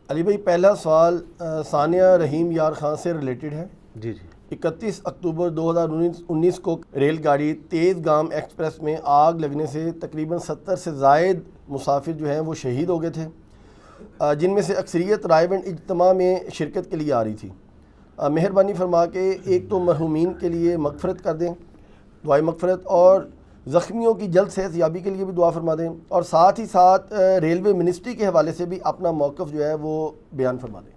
علی بھائی پہلا سوال ثانیہ رحیم یار خان سے ریلیٹڈ ہے۔ جی جی 31 اکتوبر 2019 کو ریل گاڑی تیز گام ایکسپریس میں آگ لگنے سے تقریباً 70 سے زائد مسافر جو ہیں وہ شہید ہو گئے تھے، جن میں سے اکثریت رائے بند اجتماع میں شرکت کے لیے آ رہی تھی۔ مہربانی فرما کے ایک تو مرحومین کے لیے مغفرت کر دیں، دعائے مغفرت، اور زخمیوں کی جلد صحت یابی کے لیے بھی دعا فرما دیں، اور ساتھ ہی ساتھ ریلوے منسٹری کے حوالے سے بھی اپنا موقف جو ہے وہ بیان فرما دیں۔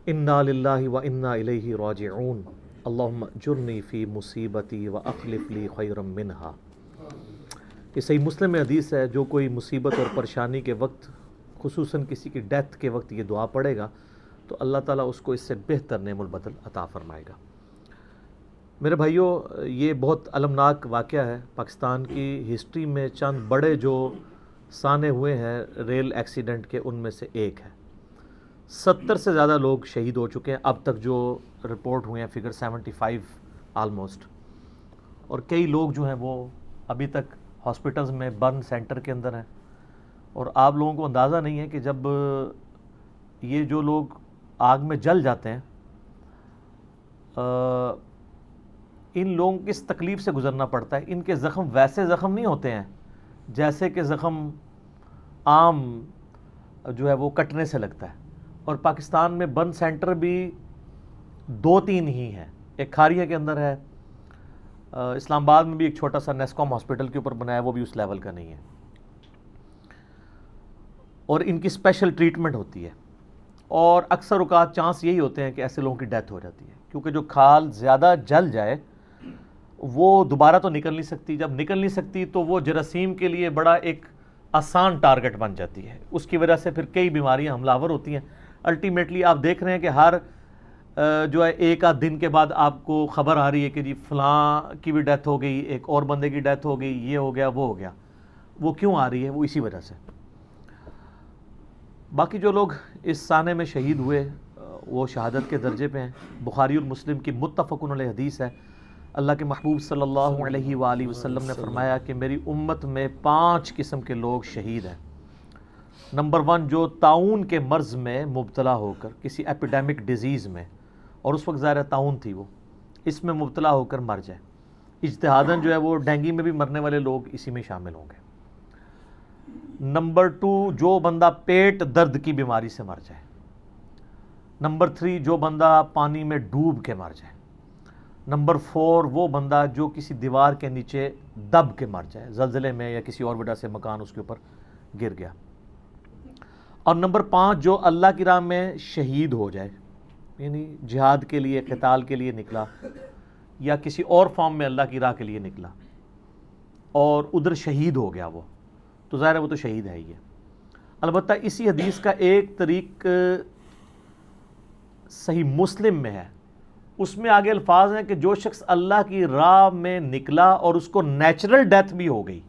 انا للہ و انا الیہ راجعون اللہم اجرنی فی مصیبتی و اخلف لی خیرا منہا۔ یہ صحیح مسلم میں حدیث ہے، جو کوئی مصیبت اور پریشانی کے وقت، خصوصاً کسی کی ڈیتھ کے وقت یہ دعا پڑھے گا تو اللہ تعالیٰ اس کو اس سے بہتر نعم البدل عطا فرمائے گا۔ میرے بھائیوں، یہ بہت المناک واقعہ ہے۔ پاکستان کی ہسٹری میں چند بڑے جو سانے ہوئے ہیں ریل ایکسیڈنٹ کے، ان میں سے ایک ہے۔ 70 سے زیادہ لوگ شہید ہو چکے ہیں اب تک، جو رپورٹ ہوئے ہیں فگر 75 آلموسٹ، اور کئی لوگ جو ہیں وہ ابھی تک ہاسپٹلز میں برن سینٹر کے اندر ہیں۔ اور آپ لوگوں کو اندازہ نہیں ہے کہ جب یہ جو لوگ آگ میں جل جاتے ہیں، ان لوگوں کی اس تکلیف سے گزرنا پڑتا ہے۔ ان کے زخم ویسے زخم نہیں ہوتے ہیں جیسے کہ زخم عام جو ہے وہ کٹنے سے لگتا ہے۔ اور پاکستان میں برن سینٹر بھی 2-3 ہی ہیں، ایک کھاریہ کے اندر ہے، اسلام آباد میں بھی ایک چھوٹا سا نیسکوم ہاسپٹل کے اوپر بنایا، وہ بھی اس لیول کا نہیں ہے، اور ان کی اسپیشل ٹریٹمنٹ ہوتی ہے۔ اور اکثر اوقات چانس یہی ہوتے ہیں کہ ایسے لوگوں کی ڈیتھ ہو جاتی ہے، کیونکہ جو کھال زیادہ جل جائے وہ دوبارہ تو نکل نہیں سکتی، جب نکل نہیں سکتی تو وہ جراثیم کے لیے بڑا ایک آسان ٹارگٹ بن جاتی ہے، اس کی وجہ سے پھر کئی بیماریاں حملہ آور ہوتی ہیں۔ الٹیمیٹلی آپ دیکھ رہے ہیں کہ ہر جو ہے ایک آدھ دن کے بعد آپ کو خبر آ رہی ہے کہ جی فلاں کی بھی ڈیتھ ہو گئی، ایک اور بندے کی ڈیتھ ہو گئی، یہ ہو گیا وہ ہو گیا۔ وہ کیوں آ رہی ہے؟ وہ اسی وجہ سے۔ باقی جو لوگ اس سانے میں شہید ہوئے وہ شہادت کے درجے پہ ہیں۔ بخاری اور مسلم کی متفق علیہ حدیث ہے، اللہ کے محبوب صلی اللہ علیہ وآلہ وسلم نے فرمایا کہ میری امت میں 5 قسم کے لوگ شہید ہیں۔ نمبر 1، جو طاعون کے مرض میں مبتلا ہو کر، کسی ایپیڈیمک ڈیزیز میں، اور اس وقت ظاہر طاعون تھی، وہ اس میں مبتلا ہو کر مر جائے۔ اجتہاداً جو ہے وہ ڈینگی میں بھی مرنے والے لوگ اسی میں شامل ہوں گے۔ نمبر 2، جو بندہ پیٹ درد کی بیماری سے مر جائے۔ نمبر 3، جو بندہ پانی میں ڈوب کے مر جائے۔ نمبر 4، وہ بندہ جو کسی دیوار کے نیچے دب کے مر جائے، زلزلے میں یا کسی اور وجہ سے مکان اس کے اوپر گر گیا۔ اور نمبر 5، جو اللہ کی راہ میں شہید ہو جائے، یعنی جہاد کے لیے، قتال کے لیے نکلا یا کسی اور فارم میں اللہ کی راہ کے لیے نکلا اور ادھر شہید ہو گیا، وہ تو ظاہر ہے وہ تو شہید ہے ہی ہے۔ البتہ اسی حدیث کا ایک طریق صحیح مسلم میں ہے، اس میں آگے الفاظ ہیں کہ جو شخص اللہ کی راہ میں نکلا اور اس کو نیچرل ڈیتھ بھی ہو گئی،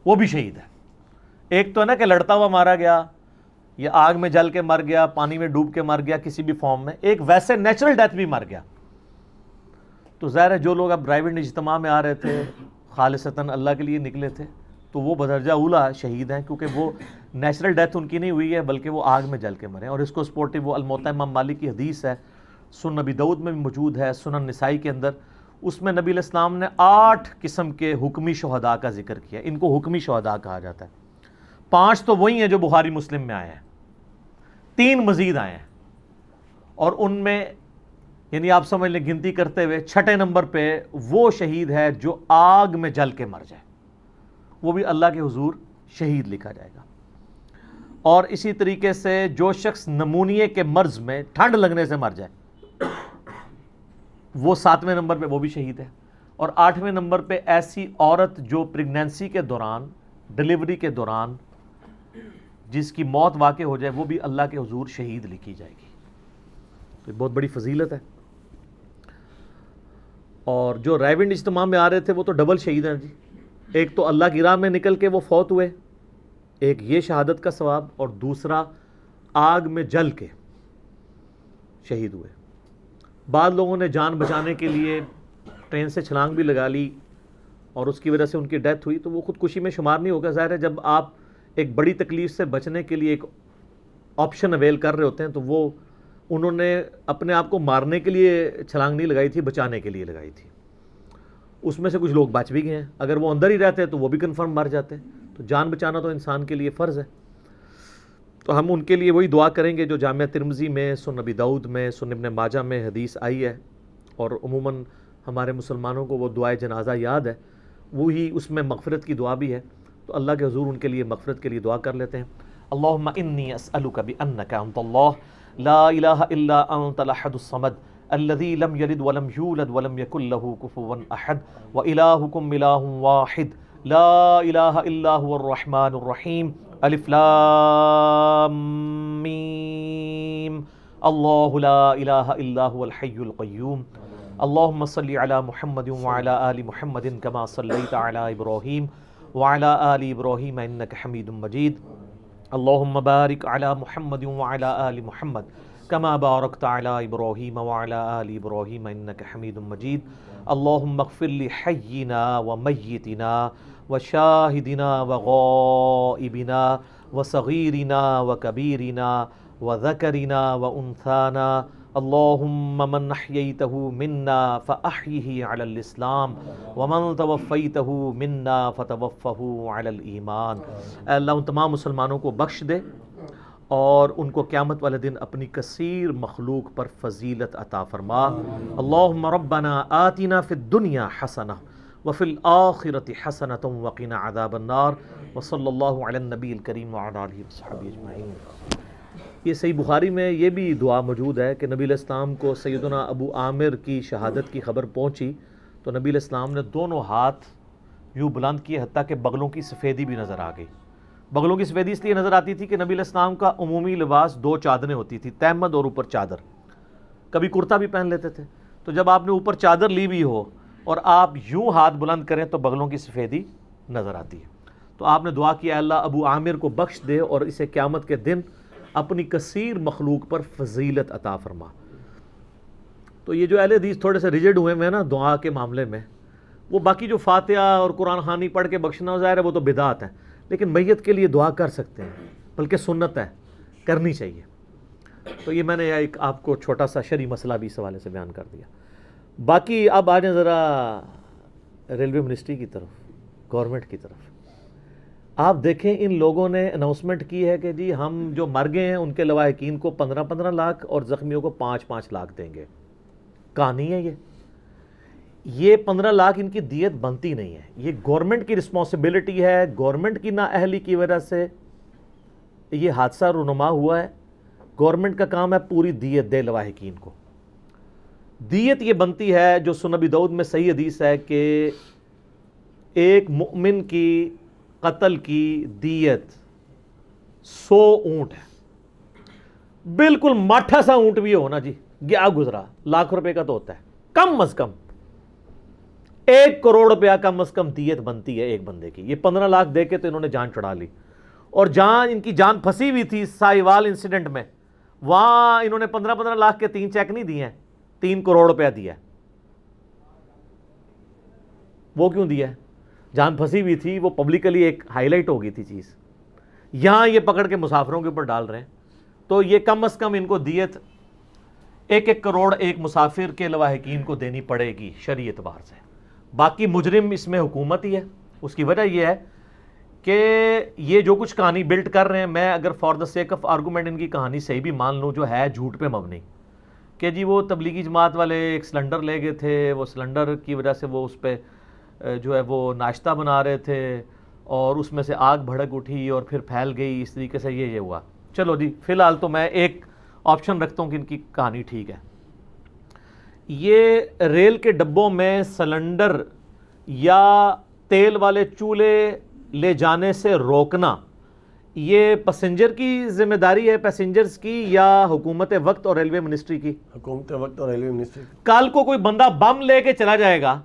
وہ بھی شہید ہے۔ ایک تو ہے نا کہ لڑتا ہوا مارا گیا، یا آگ میں جل کے مر گیا، پانی میں ڈوب کے مر گیا کسی بھی فارم میں، ایک ویسے نیچرل ڈیتھ بھی مر گیا۔ تو ظاہر ہے جو لوگ اب ڈرائیونگ اجتماع میں آ رہے تھے، خالصتاً اللہ کے لیے نکلے تھے، تو وہ بدرجہ اولا شہید ہیں، کیونکہ وہ نیچرل ڈیتھ ان کی نہیں ہوئی ہے بلکہ وہ آگ میں جل کے مرے۔ اور اس کو سپورٹو وہ الموت امام مالک کی حدیث ہے، سنن نبی داؤد میں بھی موجود ہے، سنن نسائی کے اندر، اس میں نبی علیہ السلام نے 8 قسم کے حکمی شہداء کا ذکر کیا، ان کو حکمی شہداء کہا جاتا ہے۔ 5 تو وہی ہیں جو بخاری مسلم میں آئے ہیں، 3 مزید آئے ہیں، اور ان میں یعنی آپ سمجھ لیں گنتی کرتے ہوئے 6 نمبر پہ وہ شہید ہے جو آگ میں جل کے مر جائے، وہ بھی اللہ کے حضور شہید لکھا جائے گا۔ اور اسی طریقے سے جو شخص نمونیے کے مرض میں ٹھنڈ لگنے سے مر جائے، وہ 7ویں نمبر پہ وہ بھی شہید ہے۔ اور 8ویں نمبر پہ ایسی عورت جو پریگنینسی کے دوران، ڈیلیوری کے دوران جس کی موت واقع ہو جائے، وہ بھی اللہ کے حضور شہید لکھی جائے گی۔ تو بہت بڑی فضیلت ہے۔ اور جو رائیونڈ اجتماع میں آ رہے تھے وہ تو ڈبل شہید ہیں جی، ایک تو اللہ کی راہ میں نکل کے وہ فوت ہوئے، ایک یہ شہادت کا ثواب، اور دوسرا آگ میں جل کے شہید ہوئے۔ بعض لوگوں نے جان بچانے کے لیے ٹرین سے چھلانگ بھی لگا لی اور اس کی وجہ سے ان کی ڈیتھ ہوئی، تو وہ خودکشی میں شمار نہیں ہوگا۔ ظاہر ہے جب آپ ایک بڑی تکلیف سے بچنے کے لیے ایک آپشن اویل کر رہے ہوتے ہیں تو وہ انہوں نے اپنے آپ کو مارنے کے لیے چھلانگ نہیں لگائی تھی، بچانے کے لیے لگائی تھی. اس میں سے کچھ لوگ بچ بھی گئے ہیں. اگر وہ اندر ہی رہتے تو وہ بھی کنفرم مر جاتے. تو جان بچانا تو انسان کے لیے فرض ہے. تو ہم ان کے لیے وہی دعا کریں گے جو جامعہ ترمذی میں، سنن ابی داؤد میں، سنن ابن ماجہ میں حدیث آئی ہے، اور عموماً ہمارے مسلمانوں کو وہ دعائے جنازہ یاد ہے، وہی اس میں مغفرت کی دعا بھی ہے. تو اللہ کے حضور ان کے لیے مغفرت کے لیے دعا کر لیتے ہیں. اللہم انی اسألک بانک انت اللہ لا الہ الا انت الاحد الصمد الذي لم يلد ولم يولد ولم يكن له كفوا احد والہکم الہ واحد لا الہ الا هو الرحمن الرحیم الف لام میم اللہ لا الہ الا هو الحی القیوم اللہم صلی علی محمد وعلی آل محمد کما صلیت علی ابراہیم وعلی آل ابراہیم انک حمید مجید اللہم بارک علی محمد وعلی آل محمد کما بارکت علی ابراہیم وعلی آل ابراہیم انک حمید مجید اللہم اغفر لحینا ومیتنا وشاہدنا وغائبنا وصغیرنا وکبیرنا وذکرنا وانثانا اللہم من احییتہ منا فاحیہ علی الاسلام ومن توفیتہ منا فتوفہ علی الایمان. اے اللہ ان تمام مسلمانوں کو بخش دے اور ان کو قیامت والے دن اپنی کثیر مخلوق پر فضیلت عطا فرما. اللہم ربنا آتنا فی الدنیا حسنہ وفی الآخرۃ حسنۃ وقنا عذاب النار وصلی اللہ علی النبی الکریم وعلی آلہ وصحبہ اجمعین. یہ صحیح بخاری میں یہ بھی دعا موجود ہے کہ نبی علیہ السلام کو سیدنا ابو عامر کی شہادت کی خبر پہنچی تو نبی علیہ السلام نے دونوں ہاتھ یوں بلند کیے حتیٰ کہ بغلوں کی سفیدی بھی نظر آ گئی. بغلوں کی سفیدی اس لیے نظر آتی تھی کہ نبی علیہ السلام کا عمومی لباس 2 چادریں ہوتی تھی، تہمد اور اوپر چادر. کبھی کرتا بھی پہن لیتے تھے. تو جب آپ نے اوپر چادر لی بھی ہو اور آپ یوں ہاتھ بلند کریں تو بغلوں کی سفیدی نظر آتی ہے. تو آپ نے دعا کی اے اللہ ابو عامر کو بخش دے اور اسے قیامت کے دن اپنی کثیر مخلوق پر فضیلت عطا فرما. تو یہ جو اہل حدیث تھوڑے سے ریجڈ ہوئے ہیں نا دعا کے معاملے میں، وہ باقی جو فاتحہ اور قرآن خوانی پڑھ کے بخشنا ظاہر ہے وہ تو بدعت ہے، لیکن میت کے لیے دعا کر سکتے ہیں، بلکہ سنت ہے، کرنی چاہیے. تو یہ میں نے ایک آپ کو چھوٹا سا شرعی مسئلہ بھی اس حوالے سے بیان کر دیا. باقی اب آ جائیں ذرا ریلوے منسٹری کی طرف، گورنمنٹ کی طرف. آپ دیکھیں ان لوگوں نے اناؤنسمنٹ کی ہے کہ جی ہم جو مر گئے ہیں ان کے لواحقین کو 15-15 لاکھ اور زخمیوں کو 5-5 لاکھ دیں گے. کہانی ہے یہ 15 لاکھ ان کی دیت بنتی نہیں ہے. یہ گورنمنٹ کی رسپانسبلٹی ہے، گورنمنٹ کی نااہلی کی وجہ سے یہ حادثہ رونما ہوا ہے. گورنمنٹ کا کام ہے پوری دیت دے لواحقین کو. دیت یہ بنتی ہے جو سنن ابی داؤد میں صحیح حدیث ہے کہ ایک مؤمن کی قتل کی دیت 100 اونٹ ہے. بالکل ماٹھا سا اونٹ بھی ہو نا جی، گیا گزرا، لاکھ روپے کا تو ہوتا ہے. کم از کم 1 کروڑ روپیہ کم از کم دیت بنتی ہے ایک بندے کی. یہ 15 لاکھ دے کے تو انہوں نے جان چڑھا لی. اور جہاں ان کی جان پھنسی ہوئی تھی سائیوال انسیڈنٹ میں، وہاں انہوں نے 15-15 لاکھ کے 3 چیک نہیں دیے ہیں، 3 کروڑ روپیہ دیا ہے. وہ کیوں دیا ہے؟ جان پھنسی ہوئی تھی، وہ پبلکلی ایک ہائی لائٹ ہو گئی تھی چیز. یہاں یہ پکڑ کے مسافروں کے اوپر ڈال رہے ہیں. تو یہ کم از کم ان کو دیت 1 کروڑ ایک مسافر کے لواحقین کو دینی پڑے گی شرعی اعتبار سے. باقی مجرم اس میں حکومت ہی ہے. اس کی وجہ یہ ہے کہ یہ جو کچھ کہانی بلڈ کر رہے ہیں، میں اگر for the sake of argument ان کی کہانی صحیح بھی مان لوں جو ہے جھوٹ پہ مبنی، کہ جی وہ تبلیغی جماعت والے ایک سلنڈر لے گئے تھے، وہ سلنڈر کی وجہ سے وہ اس پہ جو ہے وہ ناشتہ بنا رہے تھے اور اس میں سے آگ بھڑک اٹھی اور پھر پھیل گئی، اس طریقے سے یہ ہوا. چلو جی فی الحال تو میں ایک آپشن رکھتا ہوں کہ ان کی کہانی ٹھیک ہے. یہ ریل کے ڈبوں میں سلنڈر یا تیل والے چولہے لے جانے سے روکنا، یہ پیسنجر کی ذمہ داری ہے، پیسنجرز کی، یا حکومت وقت اور ریلوے منسٹری کی؟ حکومت وقت اور ریلوے منسٹری. کل کو کوئی بندہ بم لے کے چلا جائے گا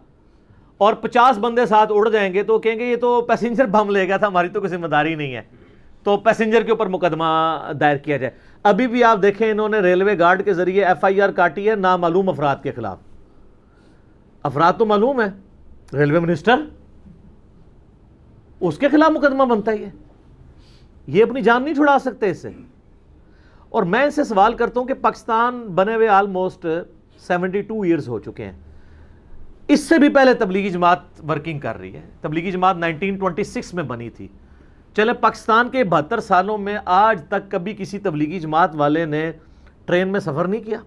اور 50 بندے ساتھ اڑ جائیں گے تو کہیں گے یہ تو پیسنجر بم لے گیا تھا، ہماری تو کوئی ذمہ داری نہیں ہے، تو پیسنجر کے اوپر مقدمہ دائر کیا جائے. ابھی بھی آپ دیکھیں انہوں نے ریلوے گارڈ کے ذریعے FIR کاٹی ہے نامعلوم افراد کے خلاف. افراد تو معلوم ہے، ریلوے منسٹر، اس کے خلاف مقدمہ بنتا ہی ہے. یہ اپنی جان نہیں چھڑا سکتے اس سے. اور میں ان سے سوال کرتا ہوں کہ پاکستان بنے ہوئے آلموسٹ 72 ایئرز ہو چکے ہیں. اس سے بھی پہلے تبلیغی جماعت ورکنگ کر رہی ہے. تبلیغی جماعت 1926 میں بنی تھی. چلے پاکستان کے 72 سالوں میں آج تک کبھی کسی تبلیغی جماعت والے نے ٹرین میں سفر نہیں کیا.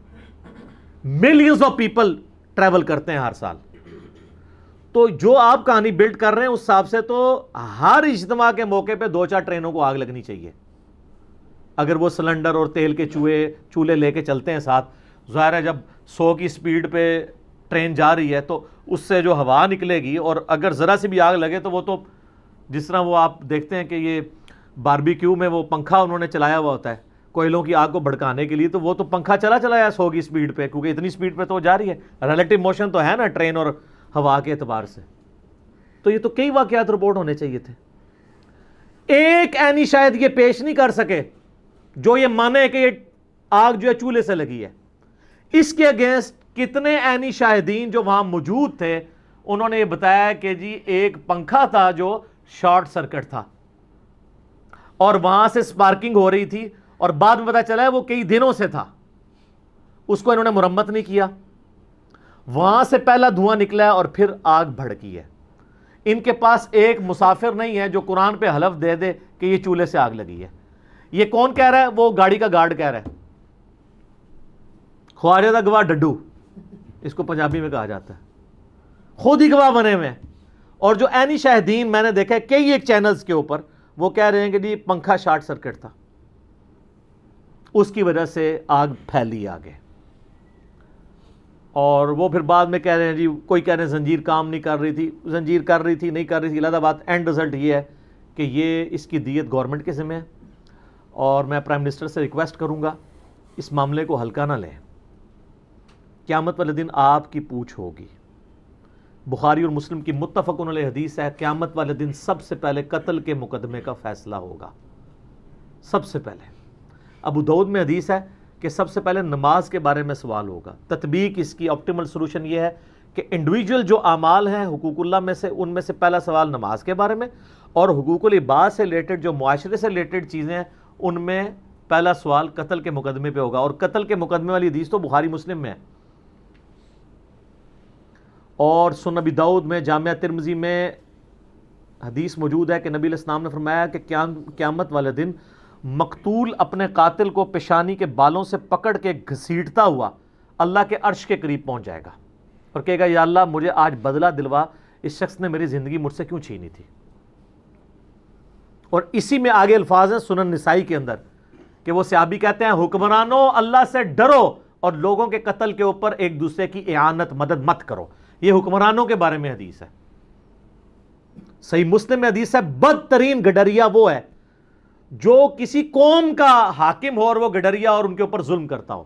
ملینز آف پیپل ٹریول کرتے ہیں ہر سال. تو جو آپ کہانی بلڈ کر رہے ہیں اس حساب سے تو ہر اجتماع کے موقع پہ 2-4 ٹرینوں کو آگ لگنی چاہیے. اگر وہ سلنڈر اور تیل کے چولہے لے کے چلتے ہیں ساتھ. ظاہر ہے جب 100 کی سپیڈ پہ ٹرین جا رہی ہے تو اس سے جو ہوا نکلے گی اور اگر ذرا سی بھی آگ لگے تو وہ تو جس طرح وہ آپ دیکھتے ہیں کہ یہ باربیکیو میں وہ پنکھا انہوں نے چلایا ہوا ہوتا ہے کوئلوں کی آگ کو بھڑکانے کے لیے, تو وہ تو پنکھا چلا ہے 100 کی سپیڈ پہ, کیونکہ اتنی سپیڈ پہ تو جا رہی ہے. ریلیٹو موشن تو ہے نا ٹرین اور ہوا کے اعتبار سے. تو یہ تو کئی واقعات رپورٹ ہونے چاہیے تھے. ایک اینی شاید یہ پیش نہیں کر سکے جو یہ مانے کہ یہ آگ جو ہے چولہے سے لگی ہے. اس کے اگینسٹ کتنے اینی شاہدین جو وہاں موجود تھے انہوں نے یہ بتایا کہ جی ایک پنکھا تھا جو شارٹ سرکٹ تھا اور وہاں سے سپارکنگ ہو رہی تھی, اور بعد میں پتا چلا ہے وہ کئی دنوں سے تھا. اس کو انہوں نے مرمت نہیں کیا, وہاں سے پہلا دھواں نکلا ہے اور پھر آگ بھڑکی ہے. ان کے پاس ایک مسافر نہیں ہے جو قرآن پہ حلف دے دے کہ یہ چولہے سے آگ لگی ہے. یہ کون کہہ رہا ہے؟ وہ گاڑی کا گارڈ کہہ رہا ہے. خواجہ دا گواہ ڈڈو اس کو پنجابی میں کہا جاتا ہے. خود ہی گواہ بنے ہوئے ہیں. اور جو اینی شاہدین میں نے دیکھا ہے کئی ایک چینلز کے اوپر وہ کہہ رہے ہیں کہ جی پنکھا شارٹ سرکٹ تھا, اس کی وجہ سے آگ پھیلی آگے. اور وہ پھر بعد میں کہہ رہے ہیں جی کوئی کہہ رہے ہیں زنجیر کام نہیں کر رہی تھی. زنجیر کر رہی تھی نہیں کر رہی تھی, علیحدہ بات. اینڈ رزلٹ یہ ہے کہ یہ اس کی دیت گورنمنٹ کے ذمہ ہے. اور میں پرائم منسٹر سے ریکویسٹ کروں گا اس معاملے کو ہلکا نہ لیں. قیامت والے دن آپ کی پوچھ ہوگی. بخاری اور مسلم کی متفقن علیہ حدیث ہے, قیامت والے دن سب سے پہلے قتل کے مقدمے کا فیصلہ ہوگا. سب سے پہلے. ابو داؤد میں حدیث ہے کہ سب سے پہلے نماز کے بارے میں سوال ہوگا. تطبیق اس کی آپٹیمل سولوشن یہ ہے کہ انڈیویجول جو اعمال ہیں حقوق اللہ میں سے, ان میں سے پہلا سوال نماز کے بارے میں, اور حقوق العباد سے ریلیٹڈ جو معاشرے سے ریلیٹڈ چیزیں ہیں ان میں پہلا سوال قتل کے مقدمے پہ ہوگا. اور قتل کے مقدمے والی حدیث تو بخاری مسلم میں ہے, اور سنن ابی داؤد میں, جامعہ ترمذی میں حدیث موجود ہے کہ نبی علیہ السلام نے فرمایا کہ قیامت والے دن مقتول اپنے قاتل کو پیشانی کے بالوں سے پکڑ کے گھسیٹتا ہوا اللہ کے عرش کے قریب پہنچ جائے گا اور کہے گا یا اللہ مجھے آج بدلہ دلوا, اس شخص نے میری زندگی مجھ سے کیوں چھینی تھی. اور اسی میں آگے الفاظ ہیں سنن نسائی کے اندر کہ وہ صحابی کہتے ہیں حکمرانوں اللہ سے ڈرو اور لوگوں کے قتل کے اوپر ایک دوسرے کی اعانت مدد مت کرو. یہ حکمرانوں کے بارے میں حدیث ہے. صحیح مسلم میں حدیث ہے بدترین گڈریا وہ ہے جو کسی قوم کا حاکم ہو اور وہ گڈریا اور ان کے اوپر ظلم کرتا ہو.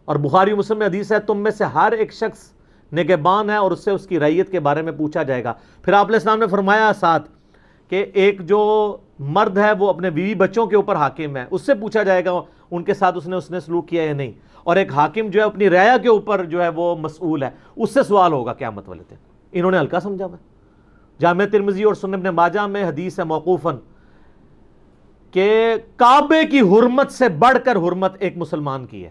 اور بخاری مسلم میں حدیث ہے تم میں سے ہر ایک شخص نگہبان ہے اور اس سے اس کی رعیت کے بارے میں پوچھا جائے گا. پھر آپ علیہ السلام نے فرمایا ساتھ کہ ایک جو مرد ہے وہ اپنے بیوی بچوں کے اوپر حاکم ہے, اس سے پوچھا جائے گا ان کے ساتھ اس نے سلوک کیا یا نہیں. اور ایک حاکم جو ہے اپنی رعایا کے اوپر جو ہے وہ مسئول ہے, اس سے سوال ہوگا قیامت والے دن. انہوں نے ہلکا سمجھا ہوا. جامع ترمذی اور سنن ابن ماجہ میں حدیث ہے موقوفاً کہ کعبے کی حرمت سے بڑھ کر حرمت ایک مسلمان کی ہے.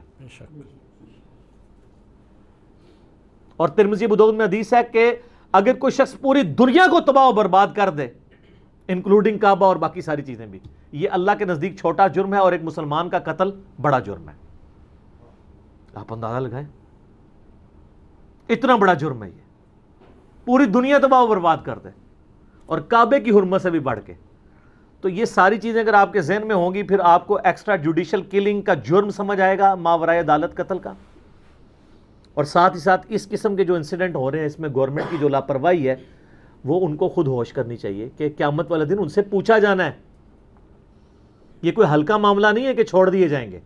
اور ترمذی ابو داؤد میں حدیث ہے کہ اگر کوئی شخص پوری دنیا کو تباہ و برباد کر دے انکلوڈنگ کعبہ اور باقی ساری چیزیں بھی, یہ اللہ کے نزدیک چھوٹا جرم ہے اور ایک مسلمان کا قتل بڑا جرم ہے. آپ اندازہ لگائیں اتنا بڑا جرم ہے یہ, پوری دنیا تباہ و برباد کر دے اور کعبے کی حرمت سے بھی بڑھ کے. تو یہ ساری چیزیں اگر آپ کے ذہن میں ہوں گی پھر آپ کو ایکسٹرا جوڈیشل کلنگ کا جرم سمجھ آئے گا, ماورائے عدالت قتل کا. اور ساتھ ہی ساتھ اس قسم کے جو انسیڈنٹ ہو رہے ہیں اس میں گورنمنٹ کی جو لاپرواہی ہے وہ ان کو خود ہوش کرنی چاہیے کہ قیامت والے دن ان سے پوچھا جانا ہے. یہ کوئی ہلکا معاملہ نہیں ہے کہ چھوڑ دیے جائیں گے.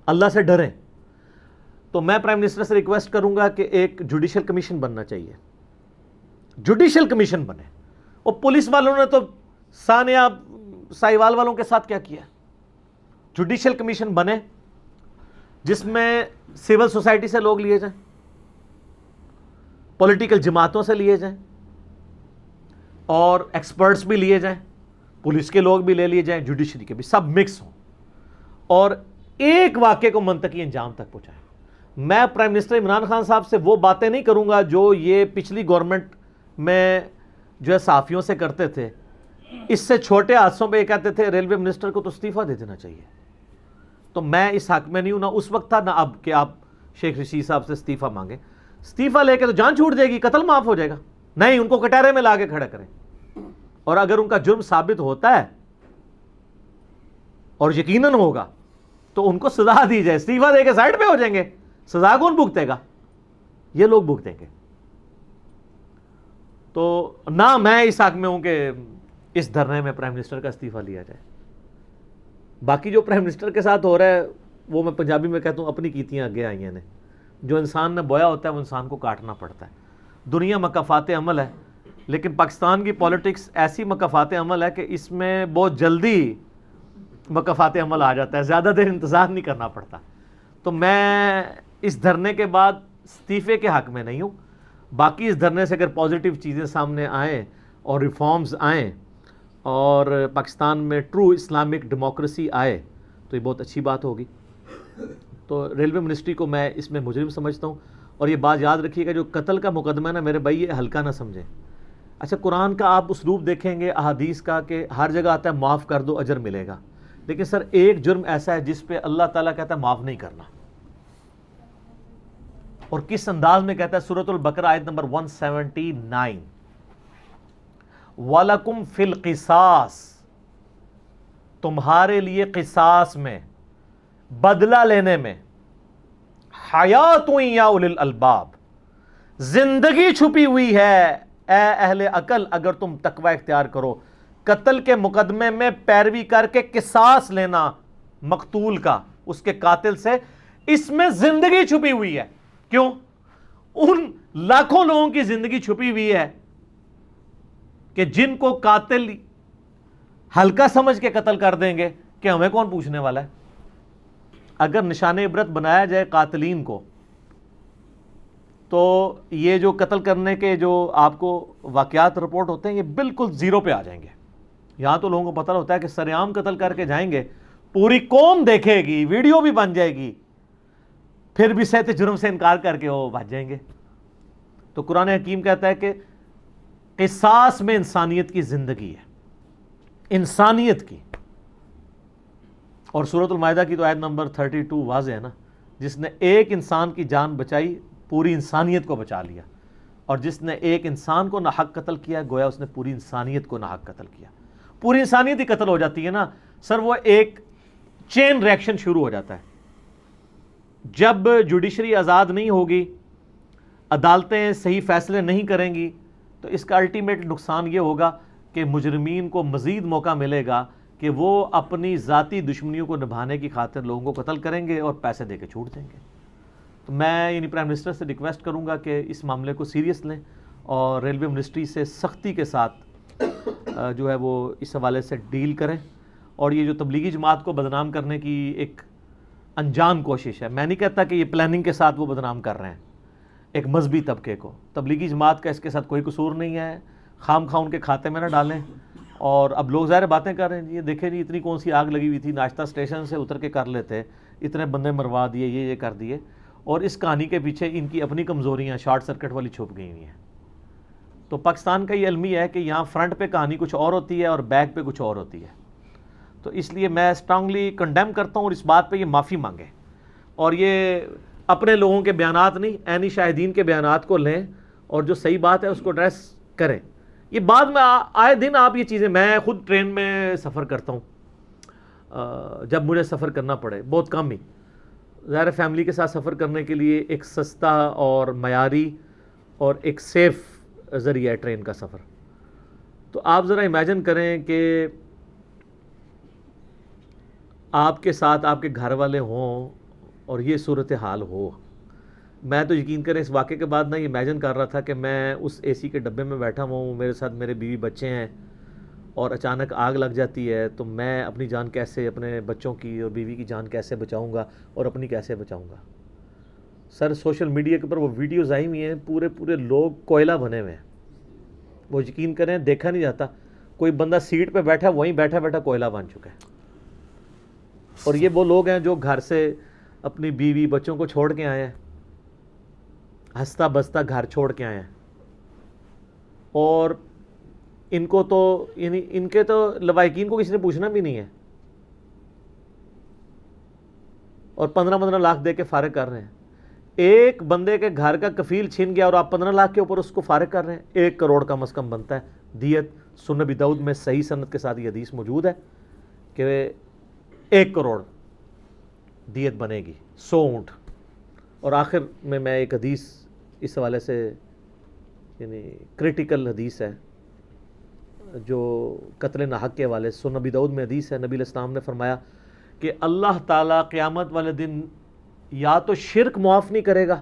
اللہ سے ڈریں. تو میں پرائم منسٹر سے ریکویسٹ کروں گا کہ ایک جوڈیشل کمیشن بننا چاہیے, جوڈیشل کمیشن بنے. اور پولیس والوں نے تو ثانیہ سائیوال والوں کے ساتھ کیا کیا. جوڈیشل کمیشن بنے جس میں سول سوسائٹی سے لوگ لیے جائیں, پولیٹیکل جماعتوں سے لیے جائیں, اور ایکسپرٹس بھی لیے جائیں, پولیس کے لوگ بھی لے لیے جائیں, جوڈیشری کے بھی, سب مکس ہوں. اور ایک واقعے کو منطقی انجام تک پہنچائیں. میں پرائم منسٹر عمران خان صاحب سے وہ باتیں نہیں کروں گا جو یہ پچھلی گورنمنٹ میں جو ہے صحافیوں سے کرتے تھے. اس سے چھوٹے حادثوں پہ یہ کہتے تھے ریلوے منسٹر کو تو استعفیٰ دے دینا چاہیے. تو میں اس حق میں نہیں ہوں، نہ اس وقت تھا نہ اب کہ آپ شیخ رشید صاحب سے استعفیٰ مانگیں. استعفیٰ لے کے تو جان چھوٹ جائے گی، قتل معاف ہو جائے گا. نہیں، ان کو کٹہرے میں لا کے کھڑا کریں، اور اگر ان کا جرم ثابت ہوتا ہے اور یقیناً ہوگا تو ان کو سزا دی جائے. استعفیٰ دے کے سائڈ پہ ہو جائیں گے، سزا کون بھگتے گا؟ یہ لوگ بھگتیں گے. تو نہ میں اس حق میں ہوں کہ اس دھرنے میں پرائم منسٹر کا استعفیٰ لیا جائے. باقی جو پرائم منسٹر کے ساتھ ہو رہا ہے وہ میں پنجابی میں کہتا ہوں اپنی کیتیاں آگے آئی ہیں. جو انسان نے بویا ہوتا ہے وہ انسان کو کاٹنا پڑتا ہے. دنیا مکافات عمل ہے، لیکن پاکستان کی پولیٹکس ایسی مکافات عمل ہے کہ اس میں بہت جلدی مکافات عمل آ جاتا ہے، زیادہ دیر انتظار نہیں کرنا پڑتا. تو میں اس دھرنے کے بعد استعفے کے حق میں نہیں ہوں. باقی اس دھرنے سے اگر پازیٹیو چیزیں سامنے آئیں اور ریفارمز آئیں اور پاکستان میں ٹرو اسلامک ڈیموکریسی آئے تو یہ بہت اچھی بات ہوگی. تو ریلوے منسٹری کو میں اس میں مجرم سمجھتا ہوں. اور یہ بات یاد رکھیے گا، جو قتل کا مقدمہ ہے نا میرے بھائی، یہ ہلکا نہ سمجھیں. اچھا، قرآن کا آپ اسلوب دیکھیں گے، احادیث کا، کہ ہر جگہ آتا ہے معاف کر دو اجر ملے گا. لیکن سر ایک جرم ایسا ہے جس پہ اللہ تعالیٰ کہتا ہے معاف نہیں کرنا. اور کس انداز میں کہتا ہے؟ سورۃ البقرہ آیت نمبر 179، وَلَكُمْ فِي الْقِصَاصِ، تمہارے لیے قصاص میں، بدلہ لینے میں، حیاتٌ یا اولی الالباب، زندگی چھپی ہوئی ہے اے اہل عقل اگر تم تقوی اختیار کرو. قتل کے مقدمے میں پیروی کر کے قصاص لینا مقتول کا، اس کے قاتل سے، اس میں زندگی چھپی ہوئی ہے. کیوں؟ ان لاکھوں لوگوں کی زندگی چھپی ہوئی ہے کہ جن کو قاتل ہلکا سمجھ کے قتل کر دیں گے کہ ہمیں کون پوچھنے والا ہے. اگر نشان عبرت بنایا جائے قاتلین کو تو یہ جو قتل کرنے کے جو آپ کو واقعات رپورٹ ہوتے ہیں یہ بالکل زیرو پہ آ جائیں گے. یہاں تو لوگوں کو پتہ ہوتا ہے کہ سرعام قتل کر کے جائیں گے، پوری قوم دیکھے گی، ویڈیو بھی بن جائے گی، پھر بھی صحت جرم سے انکار کر کے وہ بھاگ جائیں گے. تو قرآن حکیم کہتا ہے کہ قصاص میں انسانیت کی زندگی ہے، انسانیت کی. اور سورۃ المائدہ کی تو آیت نمبر 32 واضح ہے نا، جس نے ایک انسان کی جان بچائی پوری انسانیت کو بچا لیا، اور جس نے ایک انسان کو ناحق قتل کیا گویا اس نے پوری انسانیت کو ناحق قتل کیا. پوری انسانیت ہی قتل ہو جاتی ہے نا سر، وہ ایک چین ریئیکشن شروع ہو جاتا ہے. جب جوڈیشری آزاد نہیں ہوگی، عدالتیں صحیح فیصلے نہیں کریں گی، تو اس کا الٹیمیٹ نقصان یہ ہوگا کہ مجرمین کو مزید موقع ملے گا کہ وہ اپنی ذاتی دشمنیوں کو نبھانے کی خاطر لوگوں کو قتل کریں گے اور پیسے دے کے چھوڑ دیں گے. تو میں پرائم منسٹر سے ریکویسٹ کروں گا کہ اس معاملے کو سیریس لیں اور ریلوے منسٹری سے سختی کے ساتھ جو ہے وہ اس حوالے سے ڈیل کریں. اور یہ جو تبلیغی جماعت کو بدنام کرنے کی ایک انجان کوشش ہے، میں نہیں کہتا کہ یہ پلاننگ کے ساتھ وہ بدنام کر رہے ہیں ایک مذہبی طبقے کو. تبلیغی جماعت کا اس کے ساتھ کوئی قصور نہیں ہے، خام خواہ ان کے کھاتے میں نہ ڈالیں. اور اب لوگ ظاہر باتیں کر رہے ہیں، یہ دیکھیں جی اتنی کون سی آگ لگی ہوئی تھی، ناشتہ اسٹیشن سے اتر کے کر لیتے، اتنے بندے مروا دیے، یہ کر دیے. اور اس کہانی کے پیچھے ان کی اپنی کمزوریاں شارٹ سرکٹ والی چھپ گئی ہوئی ہیں. تو پاکستان کا یہ المیہ ہے کہ یہاں فرنٹ پہ کہانی کچھ اور ہوتی ہے اور بیک پہ کچھ اور ہوتی ہے. تو اس لیے میں اسٹرانگلی کنڈیم کرتا ہوں اور اس بات پہ یہ معافی مانگیں، اور یہ اپنے لوگوں کے بیانات نہیں، عینی شاہدین کے بیانات کو لیں اور جو صحیح بات ہے اس کو ایڈریس کریں. یہ بعد میں آئے دن آپ یہ چیزیں، میں خود ٹرین میں سفر کرتا ہوں جب مجھے سفر کرنا پڑے، بہت کم ہی، ظاہر فیملی کے ساتھ سفر کرنے کے لیے ایک سستا اور معیاری اور ایک سیف ذریعہ ہے ٹرین کا سفر. تو آپ ذرا امیجن کریں کہ آپ کے ساتھ آپ کے گھر والے ہوں اور یہ صورتحال ہو. میں تو یقین کریں اس واقعے کے بعد نہ یہ امیجن کر رہا تھا کہ میں اس اے سی کے ڈبے میں بیٹھا ہوں، میرے ساتھ میرے بیوی بچے ہیں اور اچانک آگ لگ جاتی ہے، تو میں اپنی جان کیسے، اپنے بچوں کی اور بیوی کی جان کیسے بچاؤں گا اور اپنی کیسے بچاؤں گا. سر سوشل میڈیا کے اوپر وہ ویڈیوز آئی ہوئی ہیں، پورے لوگ کوئلہ بنے ہوئے ہیں. وہ یقین کریں دیکھا نہیں جاتا، کوئی بندہ سیٹ پہ بیٹھا وہیں بیٹھا کوئلہ بن چکا ہے. اور یہ وہ لوگ ہیں جو گھر سے اپنی بیوی بچوں کو چھوڑ کے آئے ہیں، ہنستا بستا گھر چھوڑ کے آئے ہیں، اور ان کو تو یعنی ان کے تو لوائقین کو کسی نے پوچھنا بھی نہیں ہے، اور 15 لاکھ دے کے فارغ کر رہے ہیں۔ ایک بندے کے گھر کا کفیل چھن گیا اور آپ 15 لاکھ کے اوپر اس کو فارغ کر رہے ہیں۔ 1 کروڑ کم از کم بنتا ہے دیت۔ سنن ابی داؤد میں صحیح سند کے ساتھ یہ حدیث موجود ہے کہ 1 کروڑ دیت بنے گی، 100 اونٹ۔ اور آخر میں ایک حدیث اس حوالے سے یعنی کریٹیکل حدیث ہے جو قتل ناحق کے حوالے سے، سنن ابی داؤد میں حدیث ہے، نبی علیہ السلام نے فرمایا کہ اللہ تعالیٰ قیامت والے دن یا تو شرک معاف نہیں کرے گا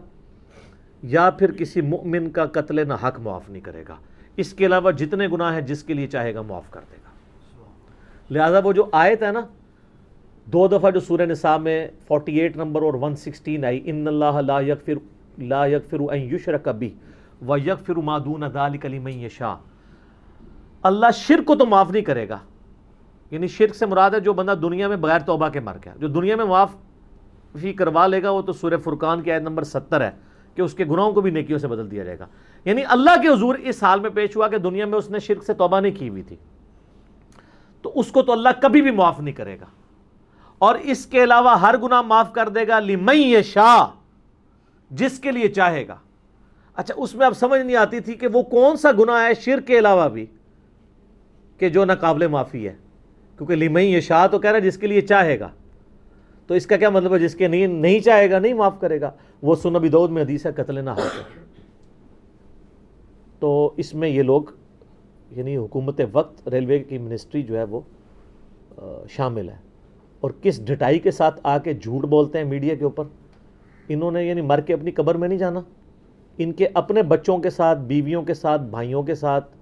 یا پھر کسی مؤمن کا قتل ناحق معاف نہیں کرے گا، اس کے علاوہ جتنے گناہ ہیں جس کے لیے چاہے گا معاف کر دے گا۔ لہذا وہ جو آیت ہے نا 2 دفعہ جو سورہ نساء میں 48 نمبر اور 116 آئی، ان اللہ لا یغفر ان یشرک بہ ویغفر ما دون ذلک لمن یشاء، اللہ شرک کو تو معاف نہیں کرے گا، یعنی شرک سے مراد ہے جو بندہ دنیا میں بغیر توبہ کے مر گیا، جو دنیا میں معافی کروا لے گا وہ تو سورہ فرقان کی آیت نمبر 70 ہے کہ اس کے گناہوں کو بھی نیکیوں سے بدل دیا جائے گا۔ یعنی اللہ کے حضور اس حال میں پیش ہوا کہ دنیا میں اس نے شرک سے توبہ نہیں کی ہوئی تھی، تو اس کو تو اللہ کبھی بھی معاف نہیں کرے گا، اور اس کے علاوہ ہر گناہ معاف کر دے گا لمن یشاء، جس کے لیے چاہے گا۔ اچھا اس میں اب سمجھ نہیں آتی تھی کہ وہ کون سا گناہ ہے شرک کے علاوہ بھی کہ جو ناقابل معافی ہے، کیونکہ لمن یشاء تو کہہ رہا ہے جس کے لیے چاہے گا، تو اس کا کیا مطلب ہے جس کے نہیں چاہے گا نہیں معاف کرے گا؟ وہ سنن ابی داؤد میں حدیث ہے قتل ناحق ہے۔ تو اس میں یہ لوگ یعنی حکومت وقت ریلوے کی منسٹری جو ہے وہ شامل ہے، اور کس ڈٹائی کے ساتھ آ کے جھوٹ بولتے ہیں میڈیا کے اوپر۔ انہوں نے یعنی مر کے اپنی قبر میں نہیں جانا، ان کے اپنے بچوں کے ساتھ، بیویوں کے ساتھ، بھائیوں کے ساتھ،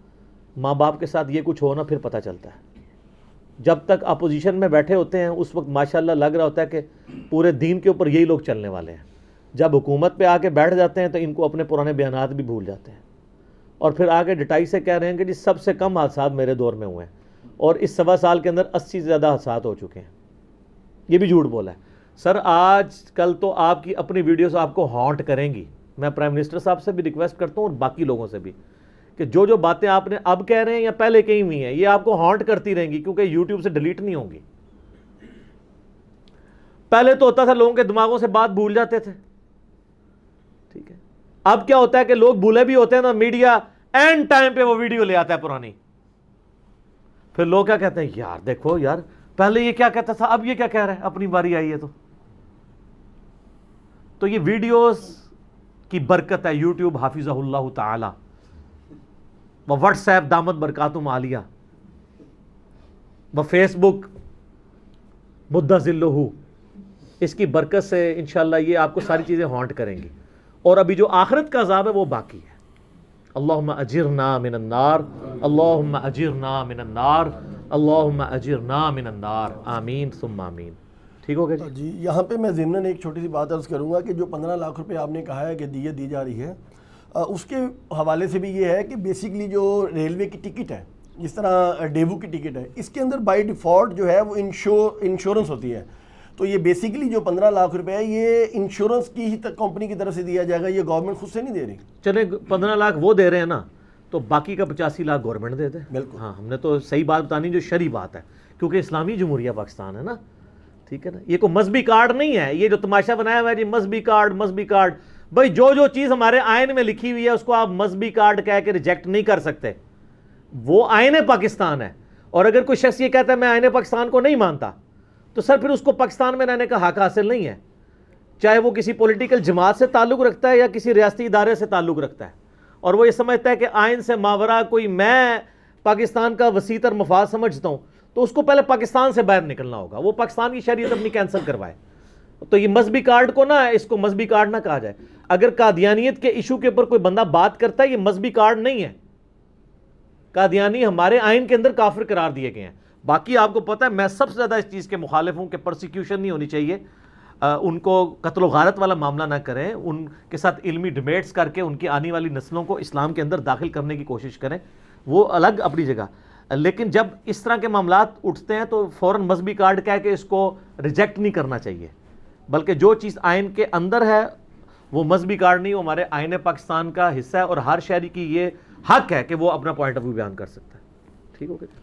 ماں باپ کے ساتھ یہ کچھ ہونا پھر پتہ چلتا ہے۔ جب تک اپوزیشن میں بیٹھے ہوتے ہیں اس وقت ماشاءاللہ لگ رہا ہوتا ہے کہ پورے دین کے اوپر یہی لوگ چلنے والے ہیں، جب حکومت پہ آ کے بیٹھ جاتے ہیں تو ان کو اپنے پرانے بیانات بھی بھول جاتے ہیں، اور پھر آگے ڈٹائی سے کہہ رہے ہیں کہ جی سب سے کم حادثات میرے دور میں ہوئے ہیں، اور اس 1.25 سال کے اندر 80 سے زیادہ حادثات ہو چکے ہیں۔ یہ بھی جھوٹ بولا ہے۔ سر آج کل تو آپ کی اپنی ویڈیوز آپ کو ہانٹ کریں گی، میں پرائم منسٹر صاحب سے بھی ریکویسٹ کرتا ہوں اور باقی لوگوں سے بھی کہ جو باتیں آپ نے اب کہہ رہے ہیں یا پہلے کہی ہوئی ہیں یہ آپ کو ہانٹ کرتی رہیں گی، کیونکہ یوٹیوب سے ڈیلیٹ نہیں ہوں گی۔ پہلے تو ہوتا تھا لوگوں کے دماغوں سے بات بھول جاتے تھے، ٹھیک ہے، اب کیا ہوتا ہے کہ لوگ بھولے بھی ہوتے ہیں نا، میڈیا اینڈ ٹائم پہ وہ ویڈیو لے آتا ہے پرانی، پھر لوگ کیا کہتے ہیں یار دیکھو یار پہلے یہ کیا کہتا تھا اب یہ کیا کہہ رہا ہے، اپنی باری آئی ہے تو یہ ویڈیوز کی برکت ہے، یوٹیوب حافظہ اللہ تعالی، وہ واٹس ایپ دامت برکاتہم عالیہ، وہ فیس بک مدّ ذلہ، اس کی برکت سے انشاءاللہ یہ آپ کو ساری چیزیں ہانٹ کریں گی، اور ابھی جو آخرت کا عذاب ہے وہ باقی ہے۔ اللہم اجرنا من النار، اللہم اجرنا من النار، اللہم اجرنا من النار، آمین ثم آمین۔ ٹھیک ہو گیا جی؟ یہاں پہ میں ضمناً ایک چھوٹی سی بات عرض کروں گا کہ جو 15 لاکھ روپے آپ نے کہا ہے کہ دیت دی جا رہی ہے، اس کے حوالے سے بھی یہ ہے کہ بیسیکلی جو ریلوے کی ٹکٹ ہے، جس طرح ڈیوو کی ٹکٹ ہے، اس کے اندر بائی ڈیفالٹ جو ہے وہ انشورنس ہوتی ہے، تو یہ بیسیکلی جو 15 لاکھ روپے ہے یہ انشورنس کی ہی کمپنی کی طرف سے دیا جائے گا، یہ گورنمنٹ خود سے نہیں دے رہی۔ چلے 15 لاکھ وہ دے رہے ہیں نا، تو باقی کا 85 لاکھ گورنمنٹ دے دے۔ بالکل ہاں، ہم نے تو صحیح بات بتانی جو شرعی بات ہے، کیونکہ اسلامی جمہوریہ پاکستان ہے نا، ٹھیک ہے نا، یہ کوئی مذہبی کارڈ نہیں ہے، یہ جو تماشا بنایا ہوا ہے جی مذہبی کارڈ، بھائی جو چیز ہمارے آئین میں لکھی ہوئی ہے اس کو آپ مذہبی کارڈ کہہ کے ریجیکٹ نہیں کر سکتے، وہ آئین پاکستان ہے، اور اگر کوئی شخص یہ کہتا ہے میں آئین پاکستان کو نہیں مانتا تو سر پھر اس کو پاکستان میں رہنے کا حق حاصل نہیں ہے، چاہے وہ کسی پولیٹیکل جماعت سے تعلق رکھتا ہے یا کسی ریاستی ادارے سے تعلق رکھتا ہے، اور وہ یہ سمجھتا ہے کہ آئین سے ماورا کوئی میں پاکستان کا وسیع تر مفاد سمجھتا ہوں، تو اس کو پہلے پاکستان سے باہر نکلنا ہوگا، وہ پاکستان کی شریعت اپنی کینسل کروائے۔ تو یہ مذہبی کارڈ کو نا، اس کو مذہبی کارڈ نہ کہا جائے۔ اگر قادیانیت کے ایشو کے اوپر کوئی بندہ بات کرتا ہے، یہ مذہبی کارڈ نہیں ہے، قادیانی ہمارے آئین کے اندر کافر قرار دیے گئے ہیں۔ باقی آپ کو پتہ ہے میں سب سے زیادہ اس چیز کے مخالف ہوں کہ پرسیکیوشن نہیں ہونی چاہیے، ان کو قتل و غارت والا معاملہ نہ کریں، ان کے ساتھ علمی ڈیبیٹس کر کے ان کی آنے والی نسلوں کو اسلام کے اندر داخل کرنے کی کوشش کریں، وہ الگ اپنی جگہ۔ لیکن جب اس طرح کے معاملات اٹھتے ہیں تو فوراً مذہبی کارڈ کہہ کے اس کو ریجیکٹ نہیں کرنا چاہیے، بلکہ جو چیز آئین کے اندر ہے وہ مذہبی کارڈ نہیں، وہ ہمارے آئین پاکستان کا حصہ ہے، اور ہر شہری کی یہ حق ہے کہ وہ اپنا پوائنٹ آف ویو بیان کر سکتا ہے. ٹھیک ہو گیا.